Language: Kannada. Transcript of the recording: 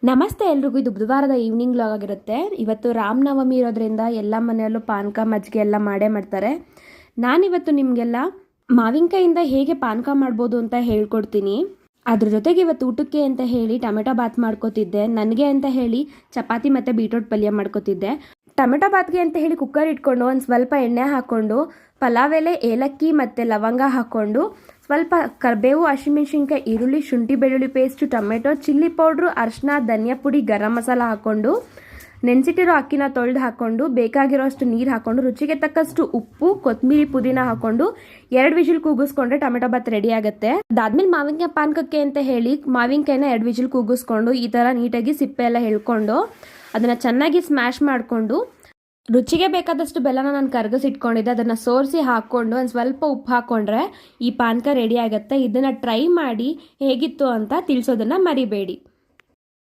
ನಮಸ್ತೆ ಎಲ್ರಿಗೂ. ಇದು ಬುಧವಾರದ ಈವ್ನಿಂಗ್ ವ್ಲಾಗ್ ಆಗಿರುತ್ತೆ. ಇವತ್ತು ರಾಮನವಮಿ ಇರೋದ್ರಿಂದ ಎಲ್ಲ ಮನೆಯಲ್ಲೂ ಪಾನಕ ಮಜ್ಜಿಗೆ ಎಲ್ಲ ಮಾಡೇ ಮಾಡ್ತಾರೆ. ನಾನಿವತ್ತು ನಿಮಗೆಲ್ಲ ಮಾವಿನಕಾಯಿಂದ ಹೇಗೆ ಪಾನಕ ಮಾಡ್ಬೋದು ಅಂತ ಹೇಳ್ಕೊಡ್ತೀನಿ. ಅದ್ರ ಜೊತೆಗೆ ಇವತ್ತು ಊಟಕ್ಕೆ ಅಂತ ಹೇಳಿ ಟೊಮೆಟೊ ಬಾತ್ ಮಾಡ್ಕೋತಿದ್ದೆ. ನನಗೆ ಅಂತ ಹೇಳಿ ಚಪಾತಿ ಮತ್ತು ಬೀಟ್ರೋಟ್ ಪಲ್ಯ ಮಾಡ್ಕೋತಿದ್ದೆ. ಟೊಮೆಟೊ ಬಾತ್ಗೆ ಅಂತ ಹೇಳಿ ಕುಕ್ಕರ್ ಇಟ್ಕೊಂಡು ಒಂದು ಸ್ವಲ್ಪ ಎಣ್ಣೆ ಹಾಕ್ಕೊಂಡು ಪಲಾವ್ ಎಲೆ, ಏಲಕ್ಕಿ ಮತ್ತು ಲವಂಗ ಹಾಕ್ಕೊಂಡು ಸ್ವಲ್ಪ ಕರಿಬೇವು, ಹಸಿಮೆಣಸಿನ್ಕಾಯಿ, ಈರುಳ್ಳಿ, ಶುಂಠಿ ಬೆಳ್ಳುಳ್ಳಿ ಪೇಸ್ಟು, ಟೊಮೆಟೊ, ಚಿಲ್ಲಿ ಪೌಡ್ರು, ಅರಿಶಿನ, ಧನಿಯಾ ಪುಡಿ, ಗರಂ ಮಸಾಲ ಹಾಕ್ಕೊಂಡು ನೆನೆಸಿಟ್ಟಿರೋ ಅಕ್ಕಿನ ತೊಳೆದು ಹಾಕ್ಕೊಂಡು ಬೇಕಾಗಿರೋಷ್ಟು ನೀರು ಹಾಕ್ಕೊಂಡು ರುಚಿಗೆ ತಕ್ಕಷ್ಟು ಉಪ್ಪು, ಕೊತ್ತಂಬರಿ, ಪುದೀನ ಹಾಕ್ಕೊಂಡು 2 ವಿಜಿಲ್ ಕೂಗಿಸ್ಕೊಂಡ್ರೆ ಟೊಮೆಟೊ ಬಾತ್ ರೆಡಿ ಆಗುತ್ತೆ. ಅದಾದ್ಮೇಲೆ ಮಾವಿನಕಾಯಿ ಪಾನಕಕ್ಕೆ ಅಂತ ಹೇಳಿ ಮಾವಿನಕಾಯಿನ 2 ವಿಜಿಲ್ ಕೂಗಿಸ್ಕೊಂಡು ಈ ಥರ ನೀಟಾಗಿ ಸಿಪ್ಪೆ ಎಲ್ಲ ಎಳ್ಕೊಂಡು ಅದನ್ನು ಚೆನ್ನಾಗಿ ಸ್ಮ್ಯಾಶ್ ಮಾಡಿಕೊಂಡು ರುಚಿಗೆ ಬೇಕಾದಷ್ಟು ಬೆಲ್ಲನ ನಾನು ಕರಗಿಸಿಟ್ಕೊಂಡಿದ್ದೆ. ಅದನ್ನು ಸೋರಿಸಿ ಹಾಕ್ಕೊಂಡು ಒಂದು ಸ್ವಲ್ಪ ಉಪ್ಪು ಹಾಕ್ಕೊಂಡ್ರೆ ಈ ಪಾನಕ ರೆಡಿ ಆಗುತ್ತೆ. ಇದನ್ನು ಟ್ರೈ ಮಾಡಿ ಹೇಗಿತ್ತು ಅಂತ ತಿಳಿಸೋದನ್ನು ಮರಿಬೇಡಿ.